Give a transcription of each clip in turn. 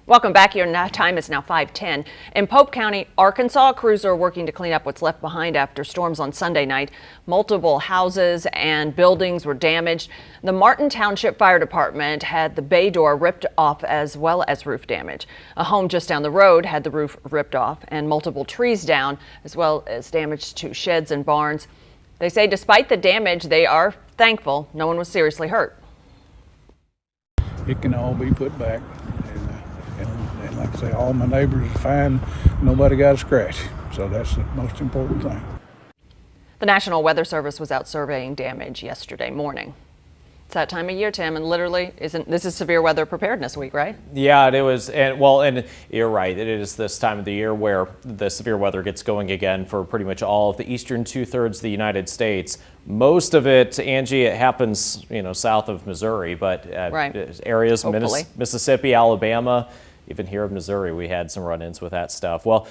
Welcome back. Your time is now 5:10. In Pope County, Arkansas, crews are working to clean up what's left behind after storms on Sunday night. Multiple houses and buildings were damaged. The Martin Township Fire Department had the bay door ripped off as well as roof damage. A home just down the road had the roof ripped off and multiple trees down, as well as damage to sheds and barns. They say despite the damage, they are thankful no one was seriously hurt. It can all be put back. And like I say, all my neighbors are fine. Nobody got a scratch. So that's the most important thing. The National Weather Service was out surveying damage yesterday morning. It's that time of year, Tim, and literally this is severe weather preparedness week, right? Yeah, it was. And you're right. It is this time of the year where the severe weather gets going again for pretty much all of the eastern 2/3 of the United States. Most of it, Angie, it happens, south of Missouri, but right. Areas, Mississippi, Alabama, even here in Missouri, we had some run-ins with that stuff. Well,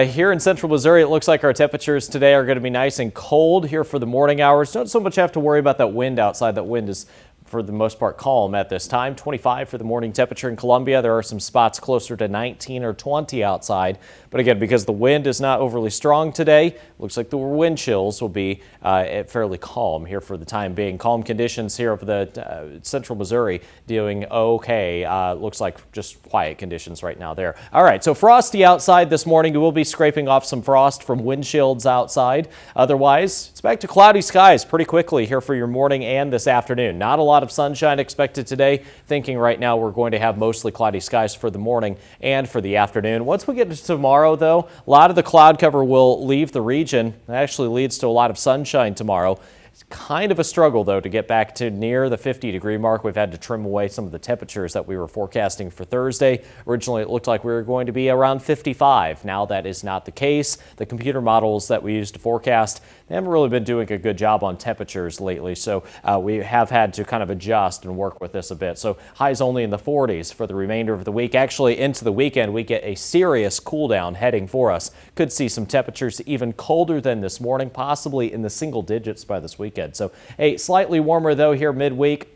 here in central Missouri, it looks like our temperatures today are going to be nice and cold here for the morning hours. Don't so much have to worry about that wind outside. That wind is, for the most part, calm at this time. 25 for the morning temperature in Columbia. There are some spots closer to 19 or 20 outside. But again, because the wind is not overly strong today, looks like the wind chills will be fairly calm here for the time being. Calm conditions here over the central Missouri doing okay. Looks like just quiet conditions right now there. All right, so frosty outside this morning. We will be scraping off some frost from wind shields outside. Otherwise, it's back to cloudy skies pretty quickly here for your morning and this afternoon. Not a lot of sunshine expected today. Thinking right now we're going to have mostly cloudy skies for the morning and for the afternoon. Once we get to tomorrow, though, a lot of the cloud cover will leave the region. It actually leads to a lot of sunshine tomorrow. It's kind of a struggle, though, to get back to near the 50-degree mark. We've had to trim away some of the temperatures that we were forecasting for Thursday. Originally, it looked like we were going to be around 55. Now that is not the case. The computer models that we used to forecast, they haven't really been doing a good job on temperatures lately, so we have had to kind of adjust and work with this a bit. So highs only in the 40s for the remainder of the week. Actually, into the weekend, we get a serious cool down heading for us. Could see some temperatures even colder than this morning, possibly in the single digits by this weekend. So slightly warmer, though, here midweek.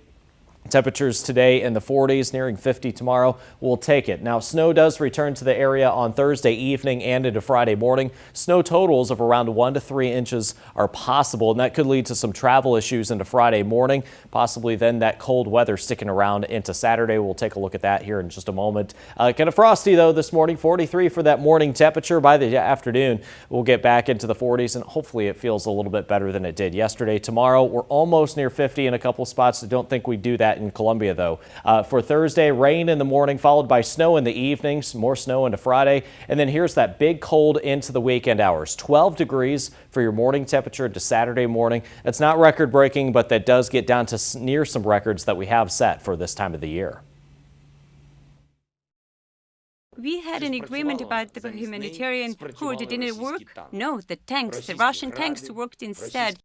Temperatures today in the 40s, nearing 50 tomorrow. We'll take it. Now, snow does return to the area on Thursday evening and into Friday morning. Snow totals of around 1 to 3 inches are possible, and that could lead to some travel issues into Friday morning. Possibly then that cold weather sticking around into Saturday. We'll take a look at that here in just a moment. Kind of frosty, though, this morning. 43 for that morning temperature. By the afternoon, we'll get back into the 40s, and hopefully it feels a little bit better than it did yesterday. Tomorrow, we're almost near 50 in a couple spots. I don't think we do that in Columbia, though. For Thursday, rain in the morning, followed by snow in the evenings, more snow into Friday. And then here's that big cold into the weekend hours. 12 degrees for your morning temperature into Saturday morning. That's not record breaking, but that does get down to near some records that we have set for this time of the year. We had an agreement about the humanitarian corps. Didn't it work? No, the Russian tanks worked instead.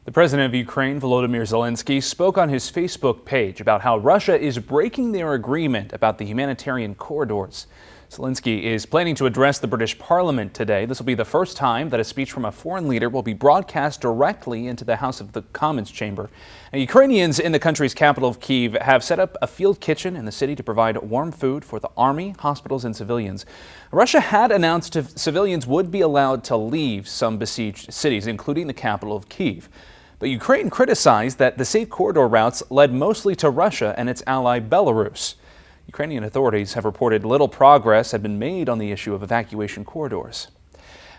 The president of Ukraine, Volodymyr Zelensky, spoke on his Facebook page about how Russia is breaking their agreement about the humanitarian corridors. Zelensky is planning to address the British Parliament today. This will be the first time that a speech from a foreign leader will be broadcast directly into the House of the Commons chamber. Now, Ukrainians in the country's capital of Kyiv have set up a field kitchen in the city to provide warm food for the army, hospitals, and civilians. Russia had announced civilians would be allowed to leave some besieged cities, including the capital of Kyiv. But Ukraine criticized that the safe corridor routes led mostly to Russia and its ally Belarus. Ukrainian authorities have reported little progress had been made on the issue of evacuation corridors.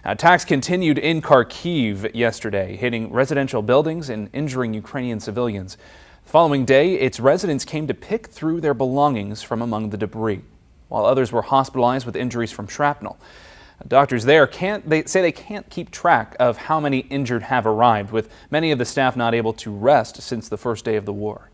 Attacks continued in Kharkiv yesterday, hitting residential buildings and injuring Ukrainian civilians. The following day, its residents came to pick through their belongings from among the debris, while others were hospitalized with injuries from shrapnel. Doctors there say they can't keep track of how many injured have arrived, with many of the staff not able to rest since the first day of the war.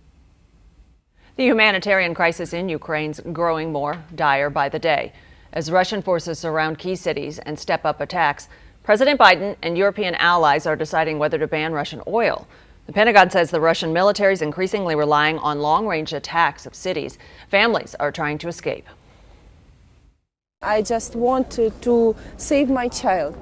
The humanitarian crisis in Ukraine's growing more dire by the day. As Russian forces surround key cities and step up attacks, President Biden and European allies are deciding whether to ban Russian oil. The Pentagon says the Russian military is increasingly relying on long-range attacks of cities. Families are trying to escape. I just wanted to save my child.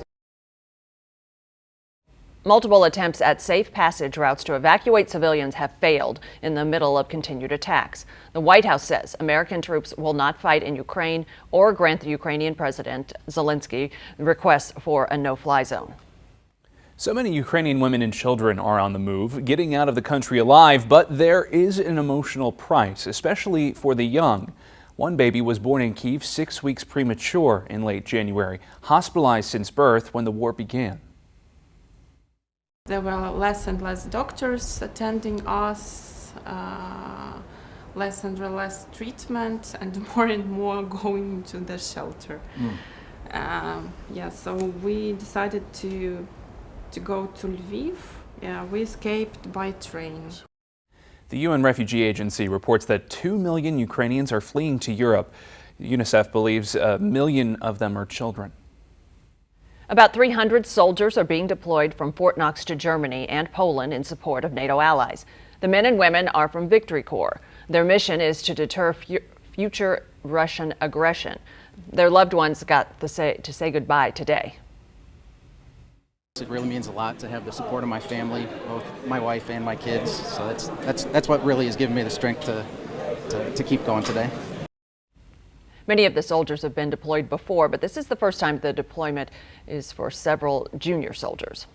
Multiple attempts at safe passage routes to evacuate civilians have failed in the middle of continued attacks. The White House says American troops will not fight in Ukraine or grant the Ukrainian President Zelensky requests for a no-fly zone. So many Ukrainian women and children are on the move, getting out of the country alive, but there is an emotional price, especially for the young. One baby was born in Kyiv 6 weeks premature in late January, hospitalized since birth when the war began. There were less and less doctors attending us, less and less treatment, and more going to the shelter. So we decided to go to Lviv. We escaped by train. The UN Refugee Agency reports that 2 million Ukrainians are fleeing to Europe. UNICEF believes 1 million of them are children. About 300 soldiers are being deployed from Fort Knox to Germany and Poland in support of NATO allies. The men and women are from Victory Corps. Their mission is to deter future Russian aggression. Their loved ones got to say goodbye today. It really means a lot to have the support of my family, both my wife and my kids. So that's what really has given me the strength to keep going today. Many of the soldiers have been deployed before, but this is the first time the deployment is for several junior soldiers.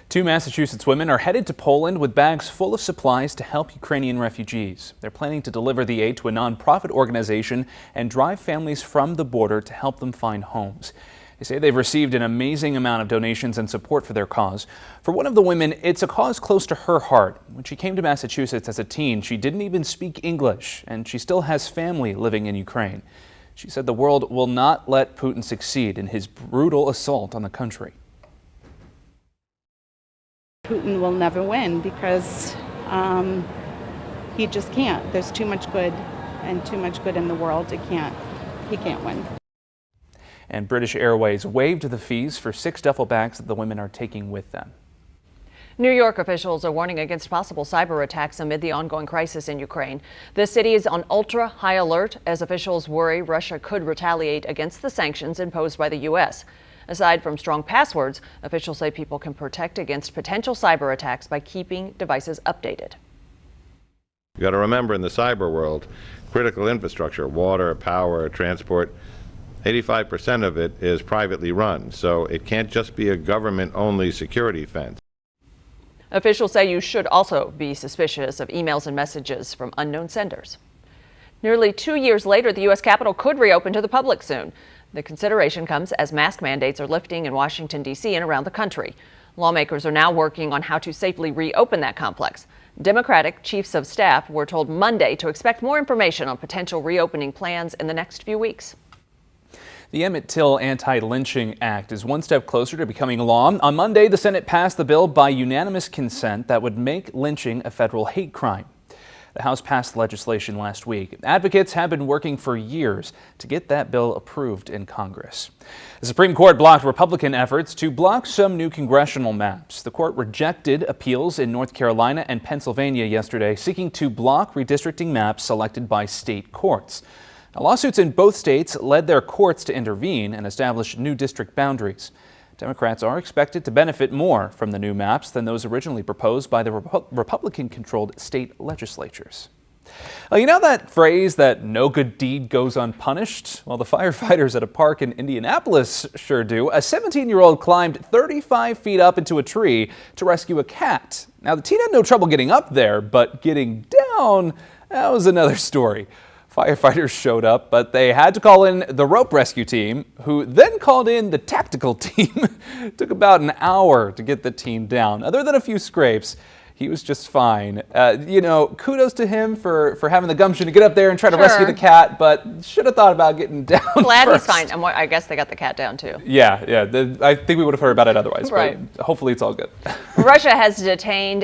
2 Massachusetts women are headed to Poland with bags full of supplies to help Ukrainian refugees. They're planning to deliver the aid to a nonprofit organization and drive families from the border to help them find homes. They say they've received an amazing amount of donations and support for their cause. For one of the women, it's a cause close to her heart. When she came to Massachusetts as a teen, she didn't even speak English, and she still has family living in Ukraine. She said the world will not let Putin succeed in his brutal assault on the country. Putin will never win because he just can't. There's too much good and too much good in the world. He can't win. And British Airways waived the fees for 6 duffel bags that the women are taking with them. New York officials are warning against possible cyber attacks amid the ongoing crisis in Ukraine. The city is on ultra high alert as officials worry Russia could retaliate against the sanctions imposed by the U.S. Aside from strong passwords, officials say people can protect against potential cyber attacks by keeping devices updated. You got to remember, in the cyber world, critical infrastructure, water, power, transport, 85% of it is privately run. So it can't just be a government-only security fence. Officials say you should also be suspicious of emails and messages from unknown senders. Nearly 2 years later, the U.S. Capitol could reopen to the public soon. The consideration comes as mask mandates are lifting in Washington, D.C. and around the country. Lawmakers are now working on how to safely reopen that complex. Democratic chiefs of staff were told Monday to expect more information on potential reopening plans in the next few weeks. The Emmett Till Anti-Lynching Act is one step closer to becoming law. On Monday, the Senate passed the bill by unanimous consent that would make lynching a federal hate crime. The House passed legislation last week. Advocates have been working for years to get that bill approved in Congress. The Supreme Court blocked Republican efforts to block some new congressional maps. The court rejected appeals in North Carolina and Pennsylvania yesterday, seeking to block redistricting maps selected by state courts. Now, lawsuits in both states led their courts to intervene and establish new district boundaries. Democrats are expected to benefit more from the new maps than those originally proposed by the Republican-controlled state legislatures. Well, you know that phrase that no good deed goes unpunished? Well, the firefighters at a park in Indianapolis sure do. A 17-year-old climbed 35 feet up into a tree to rescue a cat. Now, the teen had no trouble getting up there, but getting down, that was another story. Firefighters showed up, but they had to call in the rope rescue team, who then called in the tactical team. It took about an hour to get the teen down. Other than a few scrapes, he was just fine. Kudos to him for having the gumption to get up there and try to rescue the cat, but should have thought about getting down Glad first. He's fine. And I guess they got the cat down too. Yeah. I think we would have heard about it otherwise, right. But hopefully it's all good. Russia has detained